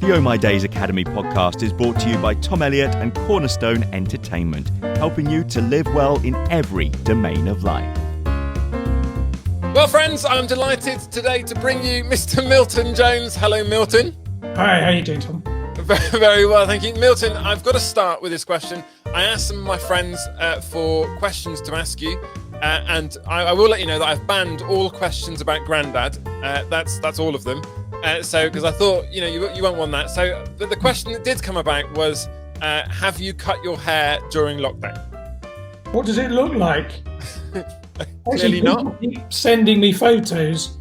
The Oh My Days Academy podcast is brought to you by Tom Elliott and Cornerstone Entertainment, helping you to live well in every domain of life. Well, friends, I'm delighted today to bring you Mr. Milton Jones. Hello, Milton. Hi, how are you doing, Tom? Very well, thank you. Milton, I've got to start with this question. I asked some of my friends for questions to ask you, and I will let you know that I've banned all questions about Grandad. That's all of them. Because I thought, you won't want that. So the question that did come about was, have you cut your hair during lockdown? What does it look like? Clearly not. Keep sending me photos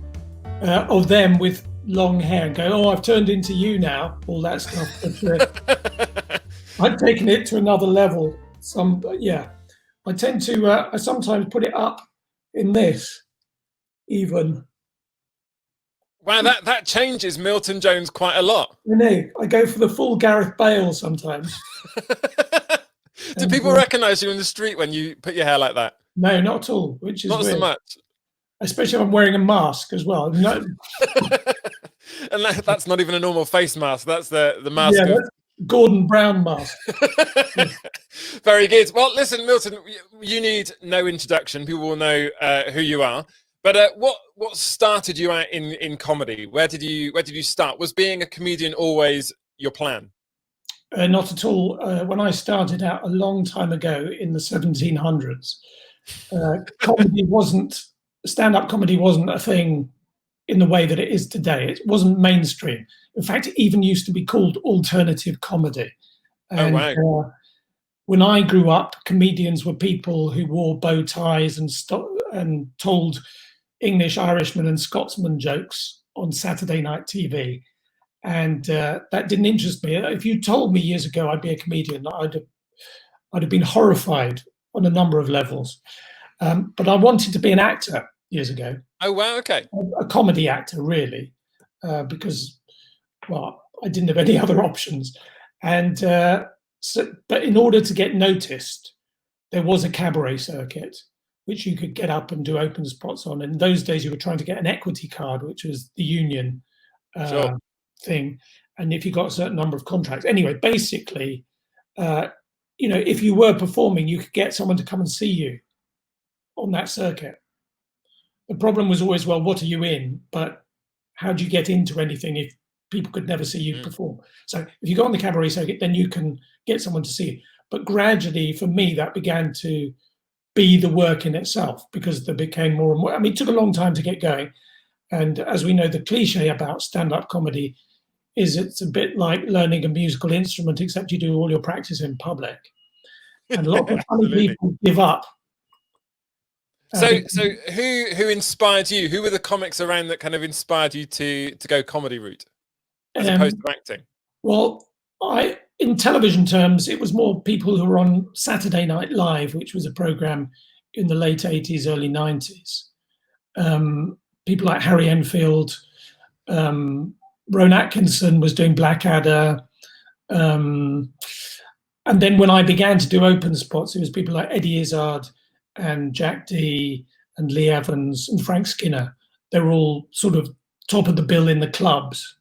of them with long hair and go, oh, I've turned into you now, all that stuff. But, I've taken it to another level. I tend to, I sometimes put it up in this, even. Wow, that changes Milton Jones quite a lot. I know. I go for the full Gareth Bale sometimes. Do people recognise you in the street when you put your hair like that? No, not at all, which is not weird. So much. Especially if I'm wearing a mask as well. No. And that's not even a normal face mask. That's the mask. Yeah, that's Gordon Brown mask. Very good. Well, listen, Milton, you need no introduction. People will know who you are. But what started you out in comedy? Where did you start? Was being a comedian always your plan? Not at all. When I started out a long time ago in the 1700s, stand-up comedy wasn't a thing in the way that it is today. It wasn't mainstream. In fact, it even used to be called alternative comedy. And, wow. When I grew up, comedians were people who wore bow ties and told English, Irishman and Scotsman jokes on Saturday night TV. And that didn't interest me. If you told me years ago I'd be a comedian, I'd have been horrified on a number of levels. But I wanted to be an actor years ago. Oh, wow, okay. A comedy actor, really, because, well, I didn't have any other options. And but in order to get noticed, there was a cabaret circuit which you could get up and do open spots on. And in those days, you were trying to get an equity card, which was the union Sure. thing. And if you got a certain number of contracts. Anyway, basically, if you were performing, you could get someone to come and see you on that circuit. The problem was always, well, what are you in? But how do you get into anything if people could never see you perform? So if you go on the cabaret circuit, then you can get someone to see you. But gradually, for me, that began to be the work in itself, because there became more and more. I mean, it took a long time to get going. And as we know, the cliche about stand-up comedy is it's a bit like learning a musical instrument, except you do all your practice in public. And a lot of funny people give up. So who inspired you? Who were the comics around that kind of inspired you to go comedy route as opposed to acting? Well, in television terms, it was more people who were on Saturday Night Live, which was a program in the late 80s, early 90s. People like Harry Enfield, Rowan Atkinson was doing Blackadder. And then when I began to do open spots, it was people like Eddie Izzard and Jack Dee and Lee Evans and Frank Skinner. They were all sort of top of the bill in the clubs.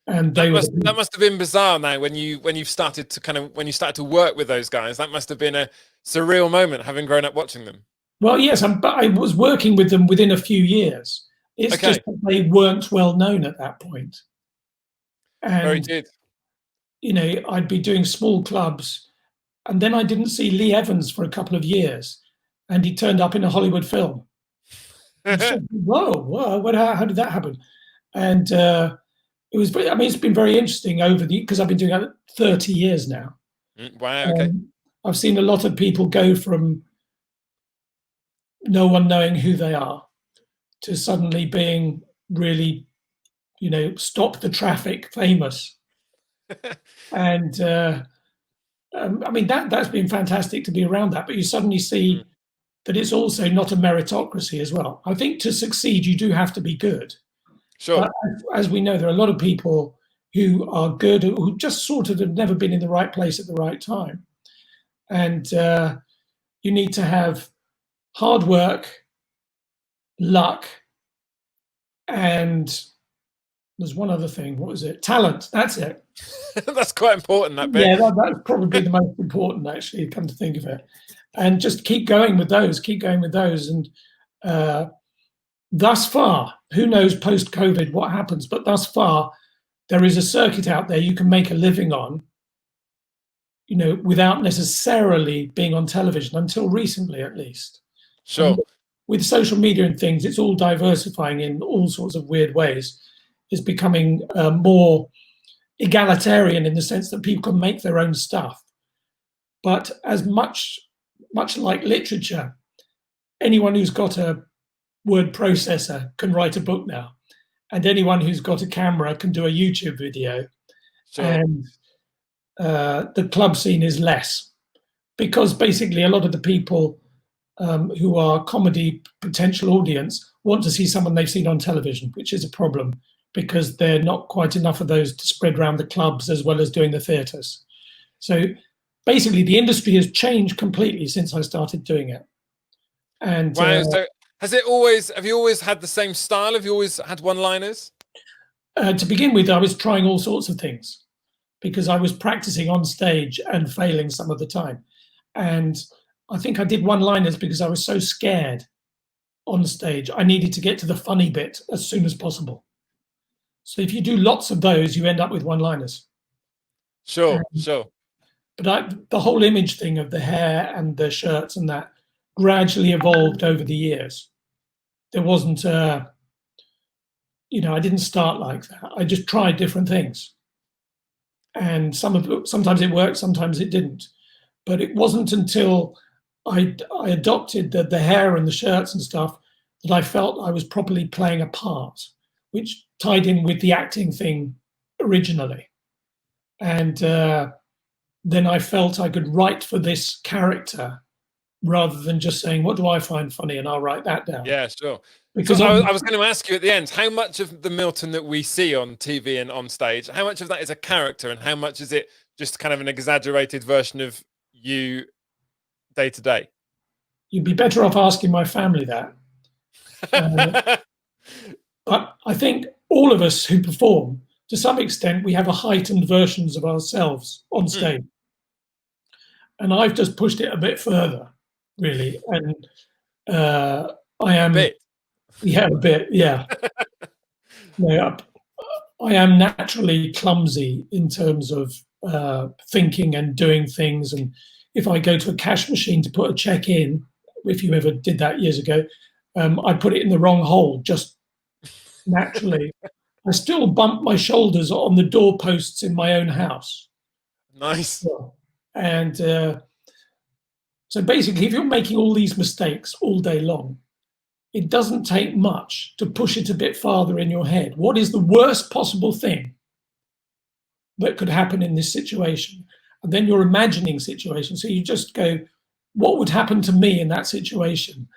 And that must have been bizarre now when you started to work with those guys. That must have been a surreal moment, having grown up watching them. Well, yes, but I was working with them within a few years. It's just that they weren't well known at that point. And, very good. I'd be doing small clubs, and then I didn't see Lee Evans for a couple of years, and he turned up in a Hollywood film. Said, whoa, how did that happen? And it's been very interesting because I've been doing it 30 years now. Wow, okay. I've seen a lot of people go from no one knowing who they are to suddenly being really, stop the traffic famous. And that's been fantastic to be around that. But you suddenly see that it's also not a meritocracy as well. I think to succeed, you do have to be good. Sure. But as we know, there are a lot of people who are good, who just sort of have never been in the right place at the right time. And you need to have hard work, luck, and There's one other thing. What was it? Talent. That's it. That's quite important, that bit. Yeah, that's probably the most important, actually, come to think of it. And just keep going with those, And thus far, who knows post-COVID what happens, but thus far, there is a circuit out there you can make a living on, without necessarily being on television, until recently, at least. Sure. And with social media and things, it's all diversifying in all sorts of weird ways. It's becoming more egalitarian in the sense that people can make their own stuff. But as much like literature, anyone who's got a word processor can write a book now, and anyone who's got a camera can do a YouTube video. Sure. And the club scene is less, because basically a lot of the people who are comedy potential audience want to see someone they've seen on television, which is a problem, because there are not quite enough of those to spread around the clubs as well as doing the theatres. So basically the industry has changed completely since I started doing it. And wow. So have you always had the same style? Have you always had one-liners? To begin with, I was trying all sorts of things, because I was practicing on stage and failing some of the time. And I think I did one-liners because I was so scared on stage. I needed to get to the funny bit as soon as possible. So if you do lots of those, you end up with one-liners. Sure. But the whole image thing of the hair and the shirts and that gradually evolved over the years. There wasn't, I didn't start like that. I just tried different things. And sometimes it worked, sometimes it didn't. But it wasn't until I adopted the hair and the shirts and stuff that I felt I was properly playing a part, which tied in with the acting thing originally. And then I felt I could write for this character rather than just saying, what do I find funny? And I'll write that down. Yeah, sure. Because so I was going to ask you at the end, how much of the Milton that we see on TV and on stage, how much of that is a character and how much is it just kind of an exaggerated version of you day to day? You'd be better off asking my family that. But I think all of us who perform, to some extent, we have a heightened versions of ourselves on stage. And I've just pushed it a bit further, really. And I am... A bit? Yeah, a bit, yeah. Yeah, I am naturally clumsy in terms of thinking and doing things. And if I go to a cash machine to put a check in, if you ever did that years ago, I put it in the wrong hole, just naturally. I still bump my shoulders on the doorposts in my own house. Nice. And so basically, if you're making all these mistakes all day long, it doesn't take much to push it a bit farther in your head. What is the worst possible thing that could happen in this situation? And then you're imagining situations. So you just go, what would happen to me in that situation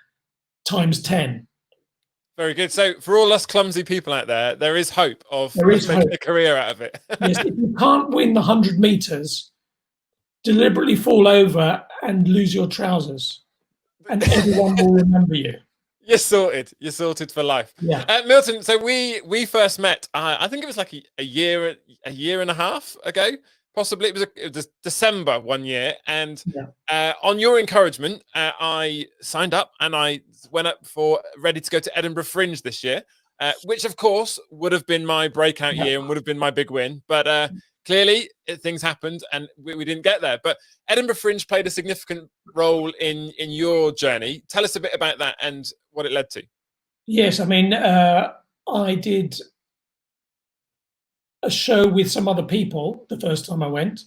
times 10? Very good. So for all us clumsy people out there is hope of making a career out of it. Yes, if you can't win the 100 meters, deliberately fall over and lose your trousers, and everyone will remember you. You're sorted. You're sorted for life. Yeah. Milton, so we first met, I think it was like a year and a half ago, possibly. It was December one year. And on your encouragement, I signed up and I went up ready to go to Edinburgh Fringe this year, which of course would have been my breakout year and would have been my big win. But clearly things happened and we didn't get there. But Edinburgh Fringe played a significant role in your journey. Tell us a bit about that and what it led to. Yes, I mean, I did a show with some other people the first time I went.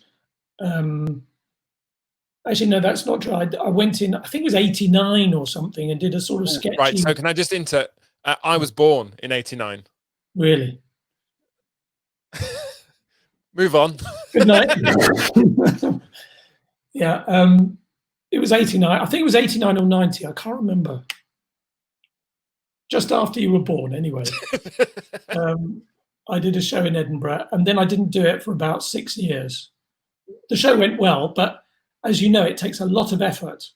Actually, no, that's not true. I went in, I think it was 89 or something, and did a sort of sketchy... Right, so can I just insert, I was born in 89. Really? Move on. Good night. Yeah, it was 89. I think it was 89 or 90. I can't remember. Just after you were born, anyway. I did a show in Edinburgh, and then I didn't do it for about 6 years. The show went well, but as you know, it takes a lot of effort.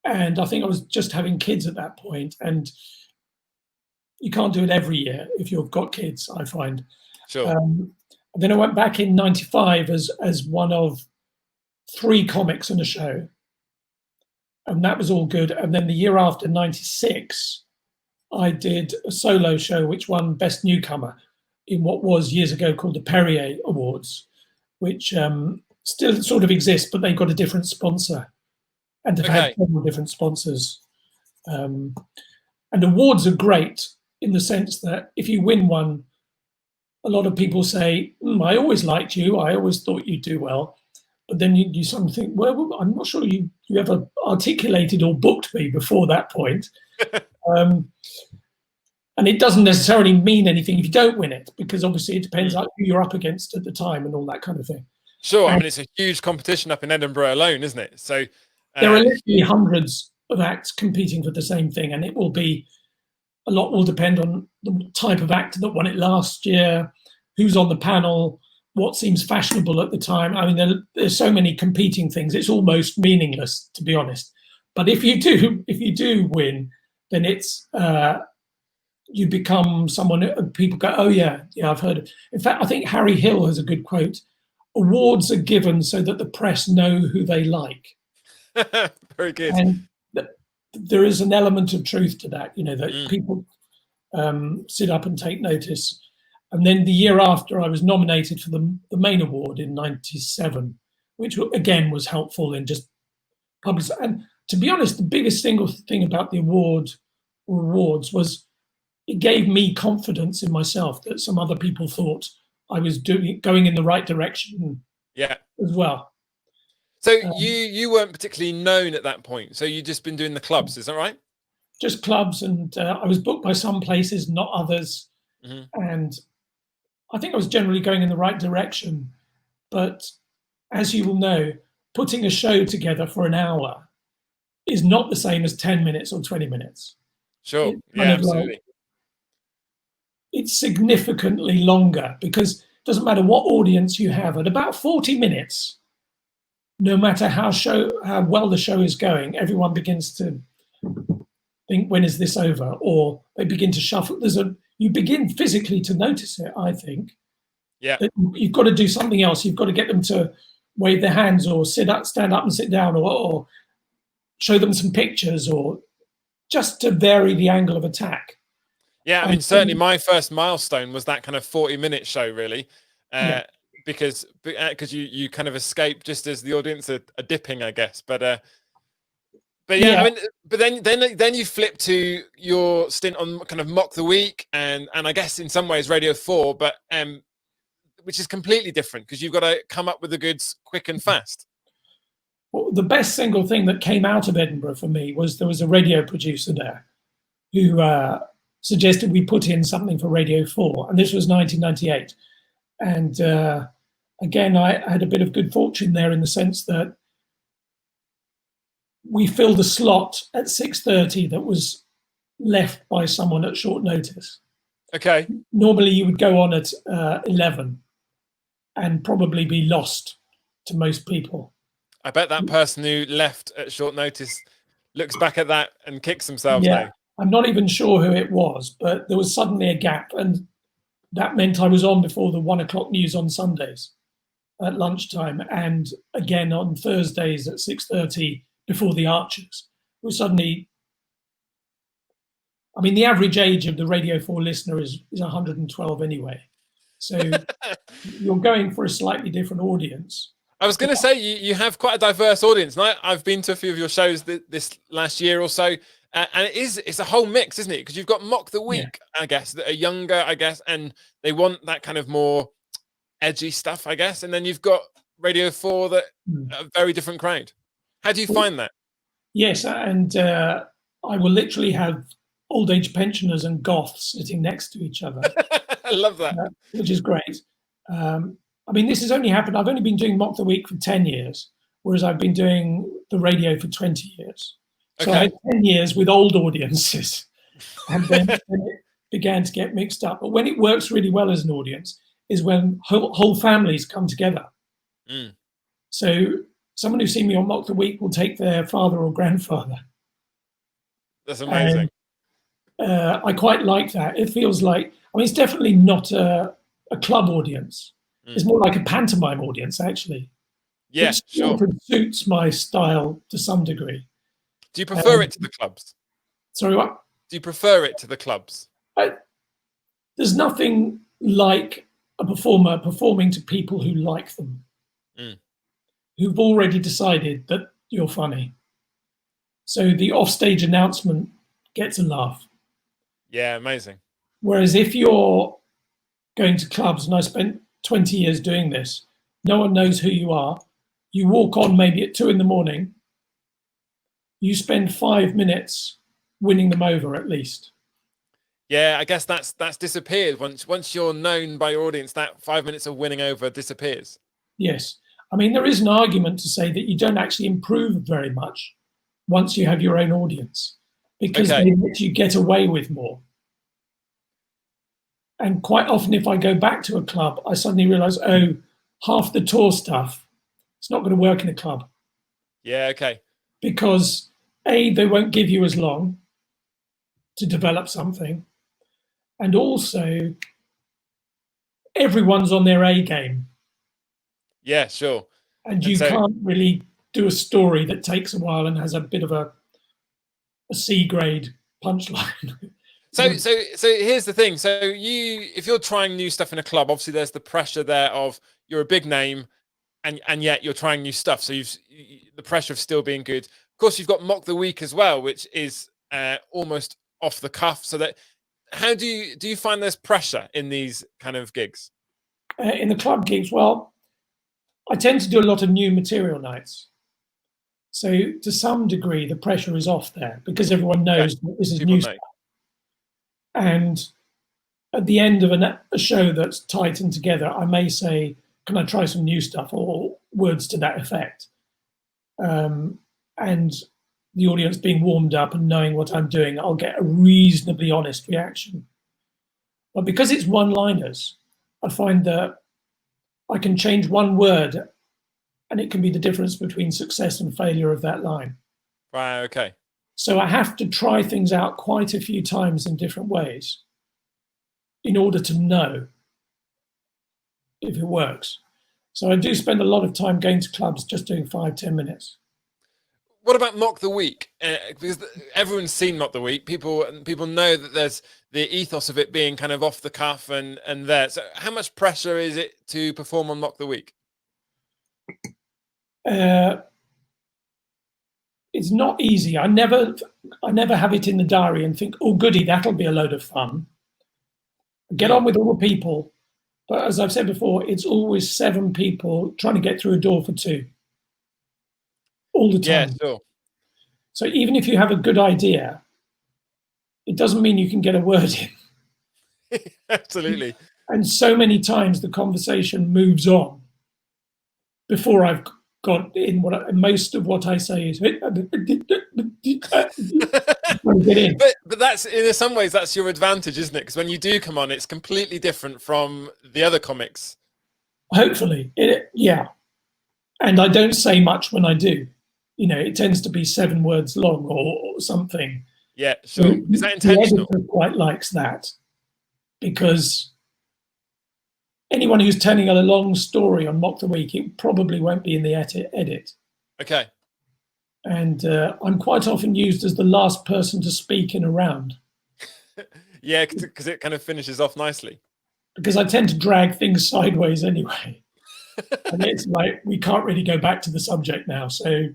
And I think I was just having kids at that point, and You can't do it every year if you've got kids, I find. Sure. Then I went back in '95 as one of 3 comics in a show, and that was all good. And then the year after, '96, I did a solo show which won Best Newcomer in what was years ago called the Perrier Awards, which still sort of exists, but they've got a different sponsor, and have had several different sponsors. And awards are great in the sense that if you win one, a lot of people say, I always liked you, I always thought you'd do well. But then you suddenly think, well, I'm not sure you ever articulated or booked me before that point. And it doesn't necessarily mean anything if you don't win it, because obviously it depends on who you're up against at the time and all that kind of thing. Sure. I mean, it's a huge competition up in Edinburgh alone, isn't it? So there are literally hundreds of acts competing for the same thing, and a lot will depend on the type of actor that won it last year, who's on the panel, what seems fashionable at the time. I mean, there's so many competing things. It's almost meaningless, to be honest. But if you do win, then it's you become someone people go, oh yeah, I've heard of. In fact, I think Harry Hill has a good quote: "Awards are given so that the press know who they like." Very good. And there is an element of truth to that, that people sit up and take notice. And then the year after, I was nominated for the main award in '97, which again was helpful in just public. And to be honest, the biggest single thing about the awards was it gave me confidence in myself that some other people thought I was going in the right direction. Yeah, as well. So you weren't particularly known at that point. So you'd just been doing the clubs, is that right? Just clubs, and I was booked by some places, not others. And I think I was generally going in the right direction. But as you will know, putting a show together for an hour is not the same as 10 minutes or 20 minutes. Sure. Yeah, absolutely. It's significantly longer because it doesn't matter what audience you have. At about 40 minutes, no matter how well the show is going, everyone begins to think, when is this over? Or they begin to shuffle. You begin physically to notice it, I think. Yeah. You've got to do something else. You've got to get them to wave their hands or stand up and sit down, or show them some pictures, or just to vary the angle of attack. Yeah, I mean, certainly my first milestone was that kind of 40-minute show, really. Because you kind of escape just as the audience are dipping, I guess. But yeah, I mean, but then you flip to your stint on kind of Mock the Week and I guess in some ways Radio 4, but which is completely different because you've got to come up with the goods quick and fast. Well, the best single thing that came out of Edinburgh for me was there was a radio producer there who suggested we put in something for Radio 4, and this was 1998. And again, I had a bit of good fortune there in the sense that we filled a slot at 6:30 that was left by someone at short notice. Okay. Normally you would go on at 11 and probably be lost to most people. I bet that person who left at short notice looks back at that and kicks themselves now. I'm not even sure who it was, but there was suddenly a gap, and that meant I was on before the 1 o'clock news on Sundays at lunchtime, and again on Thursdays at 6:30 before the Archers. It was suddenly, I mean, the average age of the Radio 4 listener is 112 anyway. So you're going for a slightly different audience. I was going to say, you have quite a diverse audience. And I've been to a few of your shows this last year or so. And it's a whole mix, isn't it? Because you've got Mock the Week, I guess, that are younger, I guess, and they want that kind of more edgy stuff, I guess. And then you've got Radio 4 that a very different crowd. How do you find that? Yes, and I will literally have old age pensioners and goths sitting next to each other. I love that. Which is great. I mean, this has only happened. I've only been doing Mock the Week for 10 years, whereas I've been doing the radio for 20 years. So I had 10 years with old audiences, and then it began to get mixed up. But when it works really well as an audience is when whole families come together. So someone who's seen me on Mock the Week will take their father or grandfather. That's amazing. I quite like that. It feels like, I mean, it's definitely not a club audience. It's more like a pantomime audience, actually. Yeah, Which sure. sort of suits my style to some degree. Do you prefer it to the clubs? Sorry, what? Do you prefer it to the clubs? There's nothing like a performer performing to people who like them, who've already decided that you're funny. So the offstage announcement gets a laugh. Yeah, amazing. Whereas if you're going to clubs, and I spent 20 years doing this, no one knows who you are. You walk on maybe at 2 a.m. You spend 5 minutes winning them over at least. Yeah, I guess that's disappeared. Once you're known by your audience, that 5 minutes of winning over disappears. Yes. I mean, there is an argument to say that you don't actually improve very much once you have your own audience, because they let you get away with more. And quite often, if I go back to a club, I suddenly realize, oh, half the tour stuff, it's not going to work in a club. Yeah, okay. Because A, they won't give you as long to develop something. And also, everyone's on their A game. Yeah, sure. And you can't really do a story that takes a while and has a bit of a C grade punchline. So here's the thing. So if you're trying new stuff in a club, obviously there's the pressure there of you're a big name, and yet you're trying new stuff. So the pressure of still being good. Of course, you've got Mock the Week as well, which is almost off the cuff. So that, how do you find there's pressure in these kind of gigs? In the club gigs, well, I tend to do a lot of new material nights. So to some degree, the pressure is off there because everyone knows that this is new stuff. And at the end of a show that's tightened together, I may say, can I try some new stuff, or words to that effect? And the audience being warmed up and knowing what I'm doing, I'll get a reasonably honest reaction. But because it's one-liners, I find that I can change one word and it can be the difference between success and failure of that line. Right, okay. So I have to try things out quite a few times in different ways in order to know if it works. So I do spend a lot of time going to clubs just doing 5-10 minutes. What about Mock the Week? Because everyone's seen Mock the Week. People know that there's the ethos of it being kind of off the cuff and there. So how much pressure is it to perform on Mock the Week? It's not easy. I never have it in the diary and think, oh, goody, that'll be a load of fun. Get on with all the people. But as I've said before, it's always 7 people trying to get through a door for 2. All the time. Yeah, sure. So even if you have a good idea, it doesn't mean you can get a word in. Absolutely. And so many times the conversation moves on before I've got in most of what I say is get in. But that's, in some ways, that's your advantage, isn't it? Because when you do come on, it's completely different from the other comics. Hopefully, yeah. And I don't say much when I do. You know, it tends to be 7 words long or something. Yeah, sure. Is that intentional? The editor quite likes that because anyone who's telling a long story on Mock the Week, it probably won't be in the edit. Okay. And I'm quite often used as the last person to speak in a round. Yeah, because it kind of finishes off nicely. Because I tend to drag things sideways anyway. And it's like, we can't really go back to the subject now, so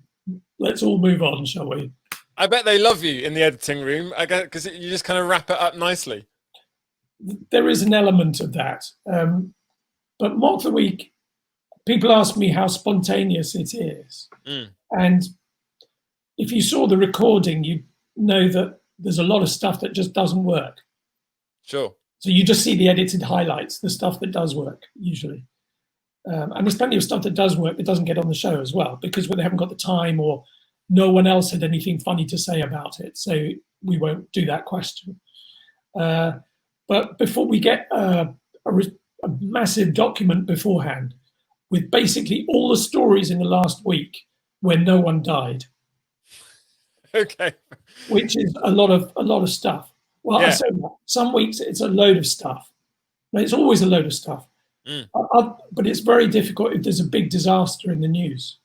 let's all move on, shall we? I bet they love you in the editing room, I guess, because you just kind of wrap it up nicely. There is an element of that. But Mock the Week, people ask me how spontaneous it is. And if you saw the recording, you know that there's a lot of stuff that just doesn't work. Sure. So you just see the edited highlights, the stuff that does work, usually. And there's plenty of stuff that does work that doesn't get on the show as well, because they haven't got the time or no one else had anything funny to say about it. So we won't do that question. But before we get a massive document beforehand with basically all the stories in the last week where no one died. Okay. Which is a lot of stuff. Well, I say that. Some weeks it's a load of stuff. It's always a load of stuff. But it's very difficult if there's a big disaster in the news.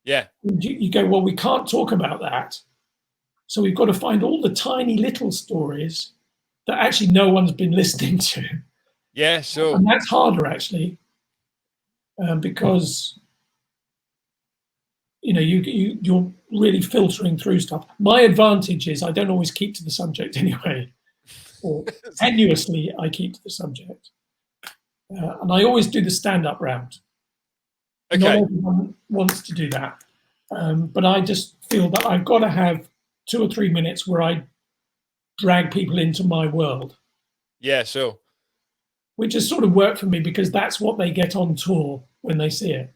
Yeah. You go, well, we can't talk about that. So we've got to find all the tiny little stories that actually no one's been listening to. Yeah, sure. And that's harder, actually, because you're really filtering through stuff. My advantage is I don't always keep to the subject anyway, or tenuously I keep to the subject. And I always do the stand-up round. Okay. Not everyone wants to do that. But I just feel that I've got to have 2 or 3 minutes where I drag people into my world. Yeah, sure. Which has sort of worked for me because that's what they get on tour when they see it.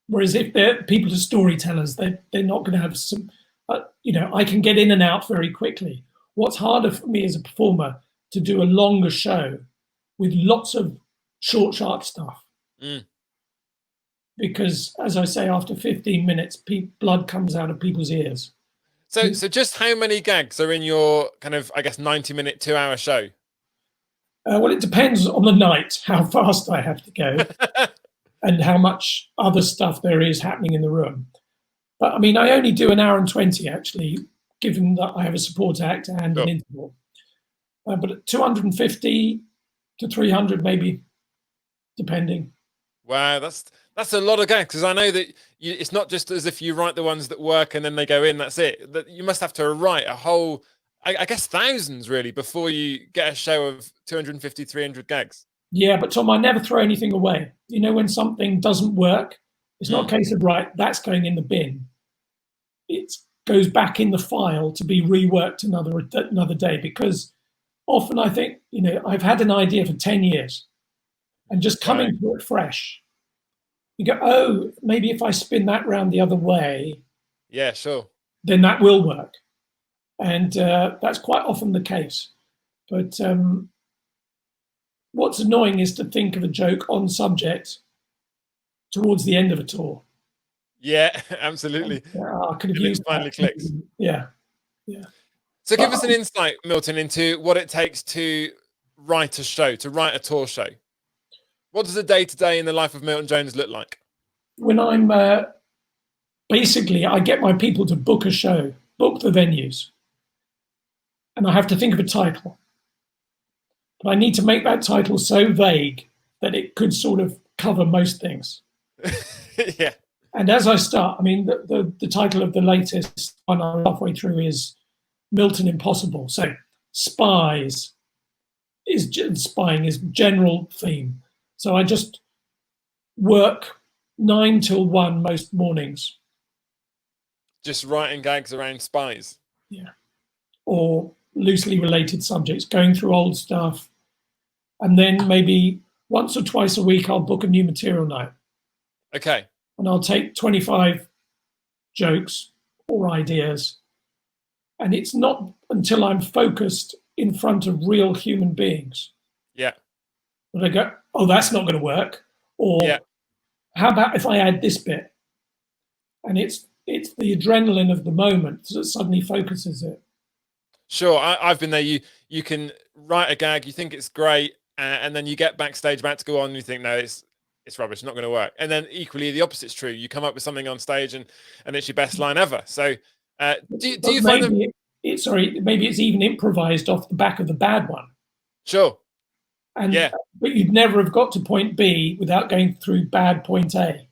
Whereas if they're people to storytellers, they're not going to have some, I can get in and out very quickly. What's harder for me as a performer to do a longer show with lots of short, sharp stuff. Because, as I say, after 15 minutes, blood comes out of people's ears. So just how many gags are in your kind of, I guess, 90-minute, 2-hour show? Well, it depends on the night, how fast I have to go and how much other stuff there is happening in the room. But, I mean, I only do 1 hour and 20, actually, given that I have a support act and an interval. But 250 to 300, maybe, depending. Wow, that's a lot of gags, because I know that it's not just as if you write the ones that work and then they go in, that's it. That you must have to write a whole, I guess, thousands really before you get a show of 250, 300 gags. Yeah, but Tom, I never throw anything away. When something doesn't work, it's not a case of, right, that's going in the bin. It goes back in the file to be reworked another day, because often I think, I've had an idea for 10 years and just coming to it fresh. You go, oh, maybe if I spin that round the other way, yeah, sure, then that will work. And that's quite often the case. But what's annoying is to think of a joke on subject towards the end of a tour. Yeah, absolutely. I could have used finally clicks. Yeah. So give us an insight, Milton, into what it takes to write a show, to write a tour show. What does a day-to-day in the life of Milton Jones look like? When I'm basically, I get my people to book a show, book the venues, and I have to think of a title. But I need to make that title so vague that it could sort of cover most things. Yeah. And as I start, I mean, the title of the latest one I'm halfway through is Milton Impossible. So spying is general theme. So I just work 9 till 1 most mornings. Just writing gags around spies. Yeah. Or loosely related subjects, going through old stuff. And then maybe once or twice a week, I'll book a new material night. Okay. And I'll take 25 jokes or ideas. And it's not until I'm focused in front of real human beings. Yeah. That I go, oh, that's not going to work. Or how about if I add this bit? And it's the adrenaline of the moment that suddenly focuses it. Sure, I've been there. You can write a gag, you think it's great, and then you get backstage about to go on, and you think, no, it's rubbish, not going to work. And then equally, the opposite's true. You come up with something on stage, and it's your best line ever. So, do you find them? Maybe it's even improvised off the back of the bad one. Sure. And but you'd never have got to point B without going through bad point A.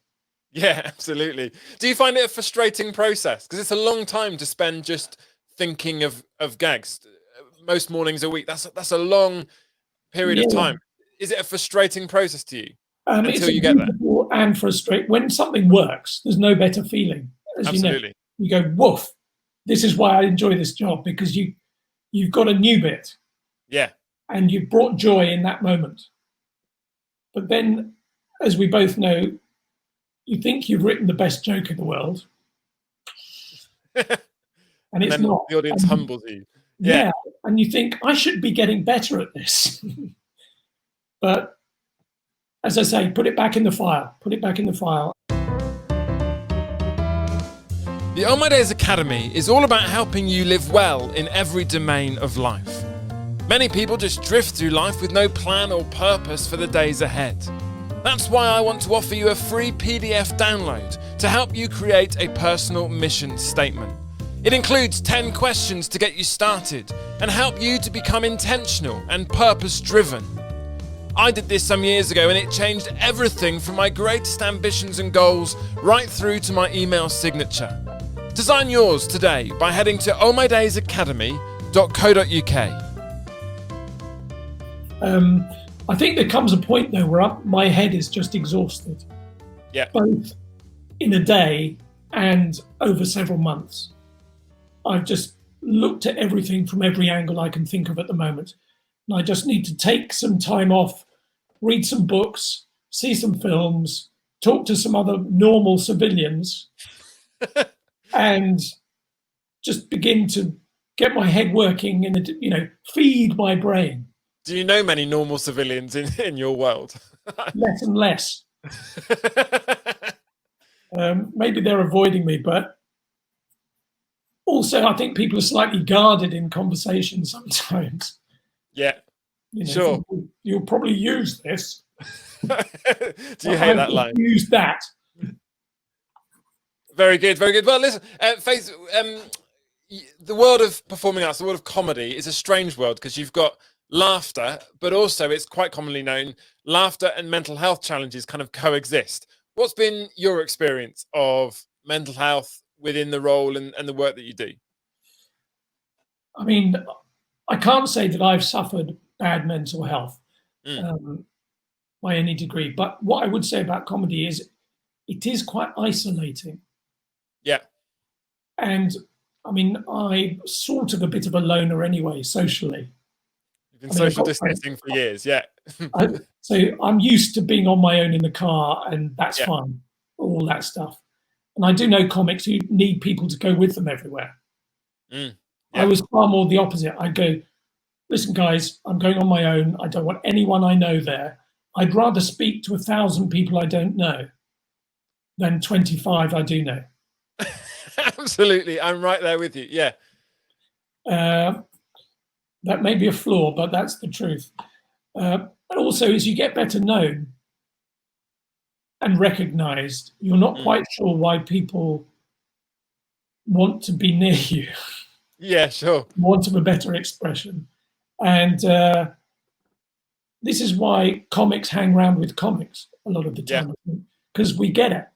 Yeah, absolutely. Do you find it a frustrating process? Because it's a long time to spend just thinking of gags. Most mornings a week. That's a long period of time. Is it a frustrating process to you until you get there? And frustrating. When something works, there's no better feeling. Absolutely. You go, woof. This is why I enjoy this job, because you've got a new bit. Yeah. And you've brought joy in that moment. But then, as we both know, you think you've written the best joke in the world. And it's not. The audience humbles you. Yeah. And you think, I should be getting better at this. But as I say, put it back in the file. Put it back in the file. The On My Days Academy is all about helping you live well in every domain of life. Many people just drift through life with no plan or purpose for the days ahead. That's why I want to offer you a free PDF download to help you create a personal mission statement. It includes 10 questions to get you started and help you to become intentional and purpose-driven. I did this some years ago and it changed everything from my greatest ambitions and goals right through to my email signature. Design yours today by heading to ohmydaysacademy.co.uk. I think there comes a point though where my head is just exhausted. Yeah. Both in a day and over several months. I've just looked at everything from every angle I can think of at the moment. And I just need to take some time off, read some books, see some films, talk to some other normal civilians, and just begin to get my head working and, feed my brain. Do you know many normal civilians in your world? Less and less. Maybe they're avoiding me, but also I think people are slightly guarded in conversation sometimes. Yeah, sure. You'll probably use this. Do you hate that line? Use that. Very good, very good. Well, listen, Faith, the world of performing arts, the world of comedy is a strange world because you've got laughter, but also it's quite commonly known, laughter and mental health challenges kind of coexist. What's been your experience of mental health within the role and the work that you do? I mean, I can't say that I've suffered bad mental health by any degree, but what I would say about comedy is it is quite isolating. Yeah. And I mean, I'm sort of a bit of a loner anyway, socially. You've been social distancing for years, yeah. So I'm used to being on my own in the car, and that's fine, all that stuff. And I do know comics who need people to go with them everywhere. Yeah. I was far more the opposite. I'd go, listen, guys, I'm going on my own. I don't want anyone I know there. I'd rather speak to 1,000 people I don't know than 25 I do know. Absolutely. I'm right there with you. Yeah. That may be a flaw, but that's the truth. And also, as you get better known and recognized, you're not quite sure why people want to be near you. Yeah, sure. Want of a better expression. And this is why comics hang around with comics a lot of the time, because we get it.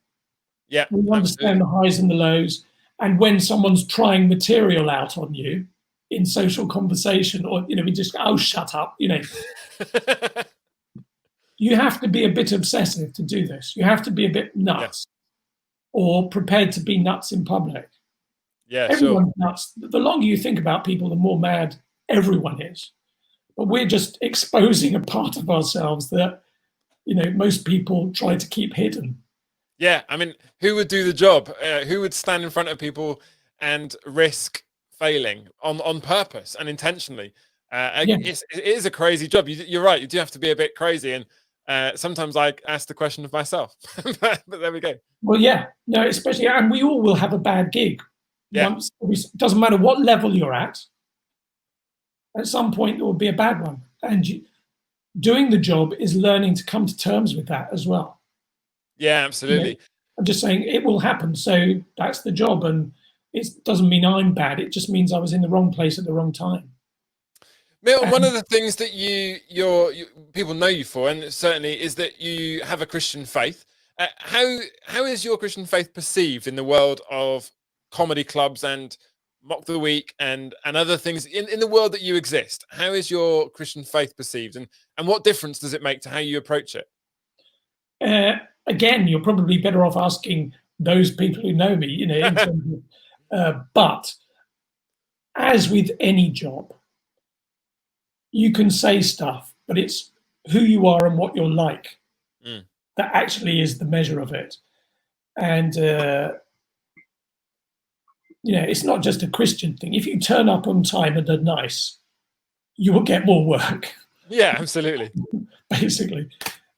Yeah, we understand the highs and the lows. And when someone's trying material out on you in social conversation, or we just go, oh, shut up, you have to be a bit obsessive to do this. You have to be a bit nuts, or prepared to be nuts in public. Yeah, everyone's nuts. The longer you think about people, the more mad everyone is. But we're just exposing a part of ourselves that, most people try to keep hidden. Yeah, I mean, who would do the job? Who would stand in front of people and risk failing on purpose and intentionally? It is a crazy job. You're right. You do have to be a bit crazy. And sometimes I ask the question of myself. But there we go. Well, no, especially, and we all will have a bad gig. Yeah. It doesn't matter what level you're at some point there will be a bad one. And doing the job is learning to come to terms with that as well. Yeah, absolutely. I'm just saying it will happen. So that's the job. And it doesn't mean I'm bad. It just means I was in the wrong place at the wrong time. Milton, one of the things that people know you for, and certainly, is that you have a Christian faith. How is your Christian faith perceived in the world of comedy clubs and Mock the Week and other things in the world that you exist? How is your Christian faith perceived, and what difference does it make to how you approach it? Again, you're probably better off asking those people who know me, in terms of, but as with any job, you can say stuff, but it's who you are and what you're like that actually is the measure of it. And it's not just a Christian thing. If you turn up on time and are nice, you will get more work. Yeah, absolutely. Basically.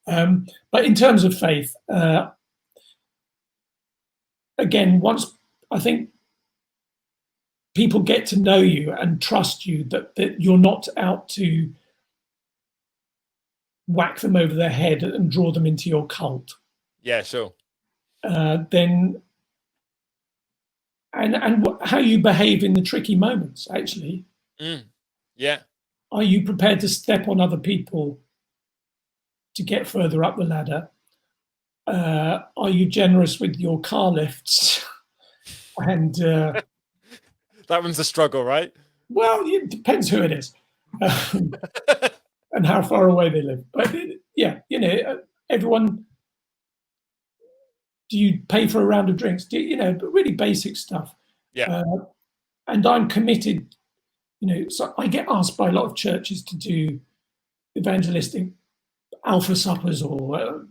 But in terms of faith, again, I think people get to know you and trust you, that you're not out to whack them over their head and draw them into your cult. Yeah, sure. Then and how you behave in the tricky moments, actually. Yeah. Are you prepared to step on other people to get further up the ladder? Are you generous with your car lifts? And that one's a struggle, right? Well, it depends who it is and how far away they live. But yeah, everyone. Do you pay for a round of drinks? But really basic stuff. Yeah. And I'm committed. So I get asked by a lot of churches to do evangelistic alpha suppers or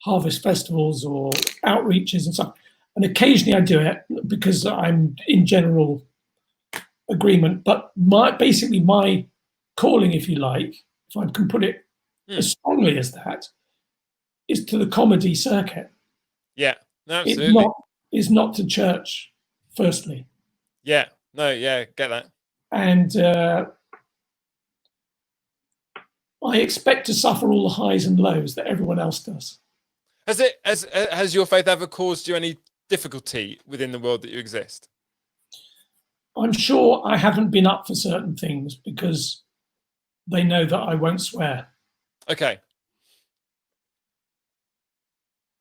harvest festivals or outreaches and stuff. And occasionally I do it because I'm in general agreement. But basically my calling, if you like, if I can put it as strongly as that, is to the comedy circuit. Yeah, no, absolutely. It's not to church, firstly. Yeah, no, yeah, get that. And I expect to suffer all the highs and lows that everyone else does. Has your faith ever caused you any difficulty within the world that you exist? I'm sure I haven't been up for certain things because they know that I won't swear. Okay.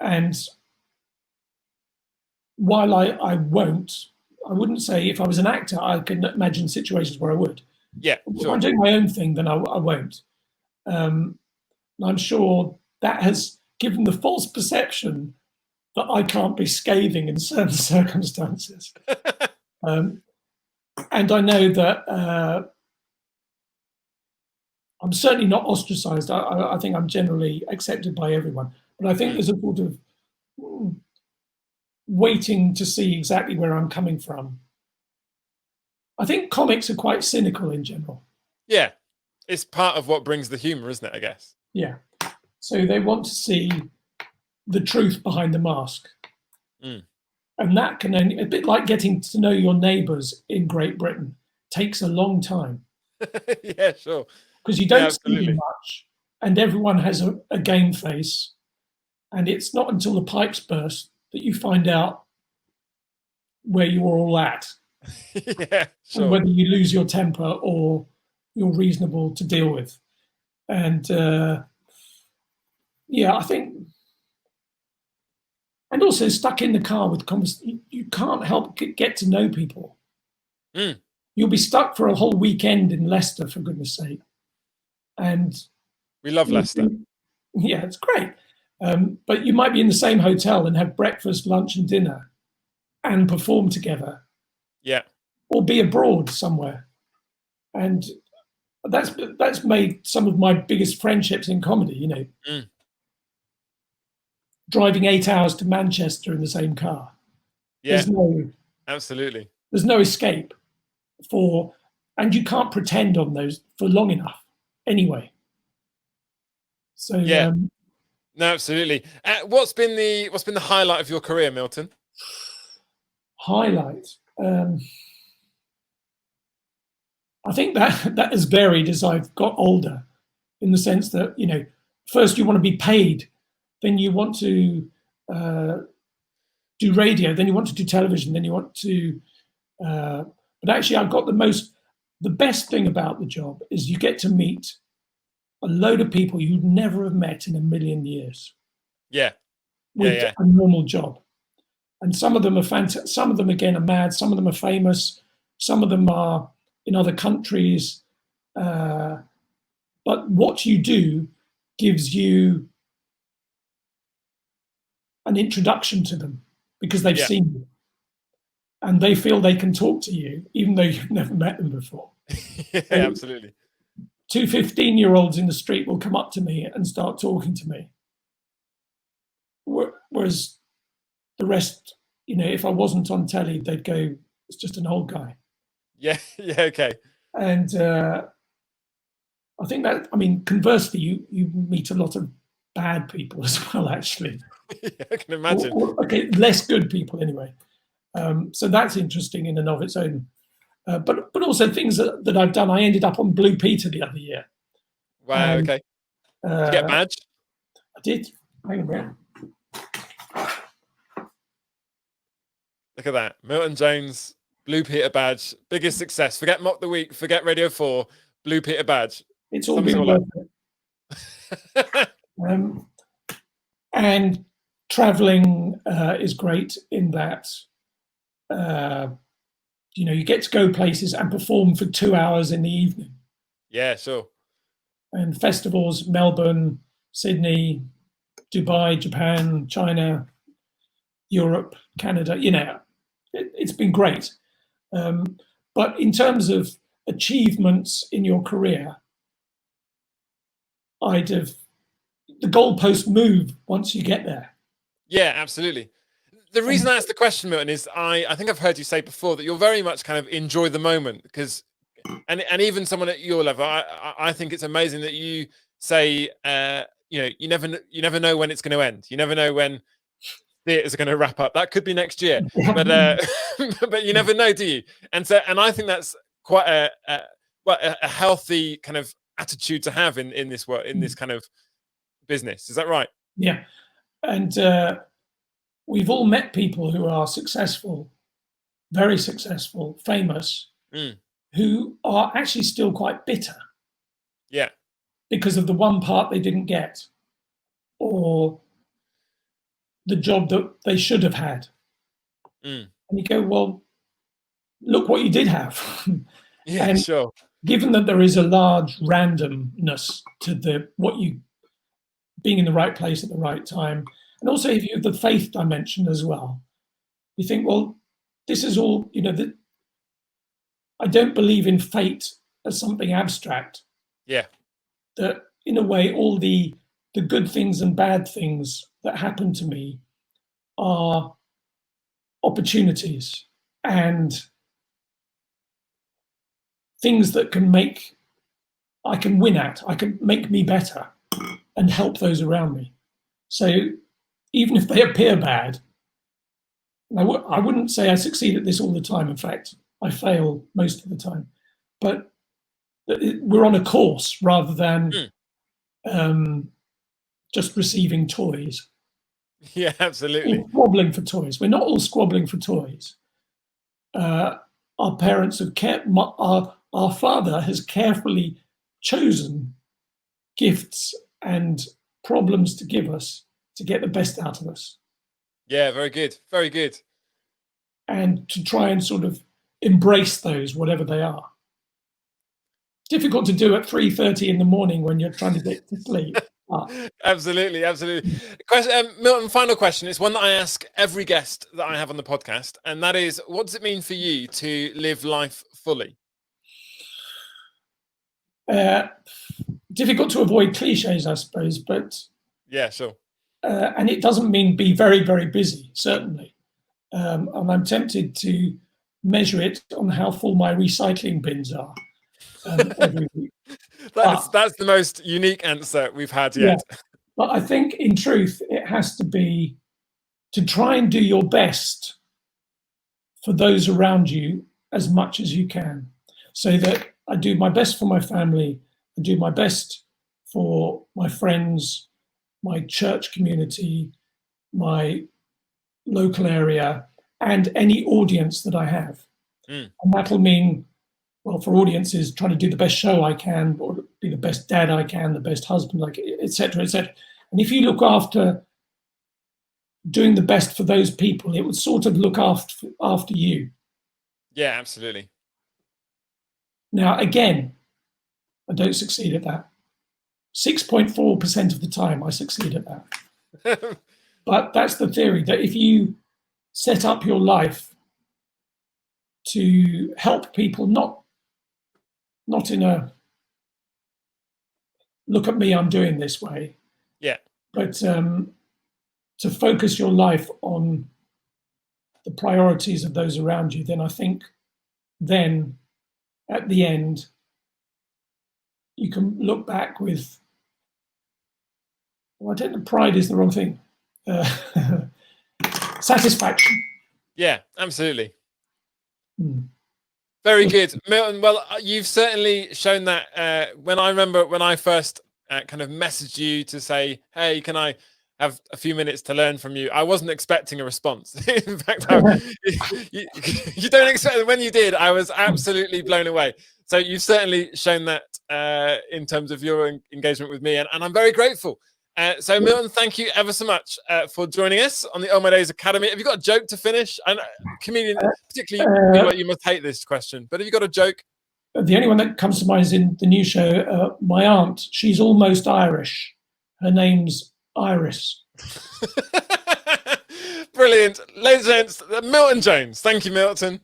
And while I wouldn't say if I was an actor, I can imagine situations where I would. Yeah, sure. If I'm doing my own thing, then I won't. I'm sure that has given the false perception that I can't be scathing in certain circumstances. And I know that I'm certainly not ostracized. I think I'm generally accepted by everyone. But I think there's a sort of waiting to see exactly where I'm coming from. I think comics are quite cynical in general. Yeah. It's part of what brings the humor, isn't it, I guess? Yeah. So they want to see the truth behind the mask. And that can only, a bit like getting to know your neighbours in Great Britain, takes a long time. Yeah, sure. Because you don't see much, and everyone has a game face. And it's not until the pipes burst that you find out where you're all at. Yeah, sure. And whether you lose your temper or you're reasonable to deal with. And I think, and also stuck in the car with you can't help get to know people. You'll be stuck for a whole weekend in Leicester, for goodness sake. And we love Leicester. Yeah, it's great. But you might be in the same hotel and have breakfast, lunch, and dinner, and perform together. Yeah. Or be abroad somewhere, and that's made some of my biggest friendships in comedy. Driving 8 hours to Manchester in the same car. Yeah. Absolutely. There's no escape and you can't pretend on those for long enough, anyway. So yeah. No, absolutely. What's been the highlight of your career, Milton? Highlight. I think that has varied as I've got older, in the sense that first you want to be paid, then you want to do radio, then you want to do television, then you want to. But actually, I've got the best thing about the job is you get to meet a load of people you'd never have met in a million years. Yeah. With a normal job. And some of them are fantastic. Some of them, again, are mad. Some of them are famous. Some of them are in other countries. But what you do gives you an introduction to them because they've seen you. And they feel they can talk to you, even though you've never met them before. Yeah, absolutely. 2 15-year-olds in the street will come up to me and start talking to me. Whereas the rest, if I wasn't on telly, they'd go, it's just an old guy. Yeah, okay. And I think that, conversely, you meet a lot of bad people as well, actually. Yeah, I can imagine. Okay, less good people anyway. So that's interesting in and of its own. But also things that I've done. I ended up on Blue Peter the other year. Wow. Okay. Did you get a badge? I did. Hang on a minute. Look at that. Milton Jones, Blue Peter badge, biggest success. Forget Mock the Week, forget Radio 4, Blue Peter badge. It's all been worth it. And traveling is great in that, you get to go places and perform for 2 hours in the evening. Yeah, sure. And festivals, Melbourne, Sydney, Dubai, Japan, China, Europe, Canada, it's been great. But in terms of achievements in your career, the goalposts move once you get there. Yeah, absolutely. The reason I asked the question, Milton, is I think I've heard you say before that you'll very much kind of enjoy the moment, because, and even someone at your level, I think it's amazing that you say, you never know when it's going to end. You never know when theatres are going to wrap up. That could be next year, but but you never know, do you? And I think that's quite a healthy kind of attitude to have in this work, in this kind of business. Is that right? Yeah, and we've all met people who are successful, very successful, famous, who are actually still quite bitter. Yeah, because of the one part they didn't get, or the job that they should have had. And you go, well, look what you did have. Yeah, and sure. Given that there is a large randomness to being in the right place at the right time, and also if you have the faith dimension as well, you think, well, this is all, I don't believe in fate as something abstract. Yeah. That in a way, all the good things and bad things that happen to me are opportunities and things that I can win at, I can make me better and help those around me. So even if they appear bad, I wouldn't say I succeed at this all the time. In fact, I fail most of the time. But we're on a course rather than just receiving toys. Yeah, absolutely. Or squabbling for toys. We're not all squabbling for toys. Our parents have our father has carefully chosen gifts and problems to give us to get the best out of us. Yeah, very good. Very good. And to try and sort of embrace those, whatever they are. Difficult to do at 3:30 in the morning when you're trying to get to sleep. Absolutely. Question, Milton, final question. It's one that I ask every guest that I have on the podcast, and that is, what does it mean for you to live life fully? Difficult to avoid cliches, I suppose, but yeah, sure. And it doesn't mean be very, very busy, certainly. And I'm tempted to measure it on how full my recycling bins are every week. That's the most unique answer we've had yet. Yeah, but I think, in truth, it has to be to try and do your best for those around you as much as you can. So that I do my best for my family, I do my best for my friends, my church community, my local area, and any audience that I have. And that'll mean, well, for audiences, trying to do the best show I can, or be the best dad I can, the best husband, etc., etc. And if you look after doing the best for those people, it would sort of look after you. Yeah, absolutely. Now, again, I don't succeed at that. 6.4% of the time I succeed at that. But that's the theory, that if you set up your life to help people, not in a look at me, I'm doing this way. Yeah. But to focus your life on the priorities of those around you, then I think then at the end you can look back with, well, I don't know, pride is the wrong thing. Satisfaction. Yeah, absolutely. Mm. Very good, Milton. Well, you've certainly shown that. When I first kind of messaged you to say, "Hey, can I have a few minutes to learn from you?" I wasn't expecting a response. In fact, you don't expect. When you did, I was absolutely blown away. So you've certainly shown that in terms of your engagement with me, and I'm very grateful. So Milton, thank you ever so much for joining us on the Oh My Days Academy. Have you got a joke to finish? And comedian, particularly, feel like you must hate this question, but have you got a joke? The only one that comes to mind is in the new show. My aunt, she's almost Irish. Her name's Iris. Brilliant. Ladies and gents, Milton Jones. Thank you, Milton.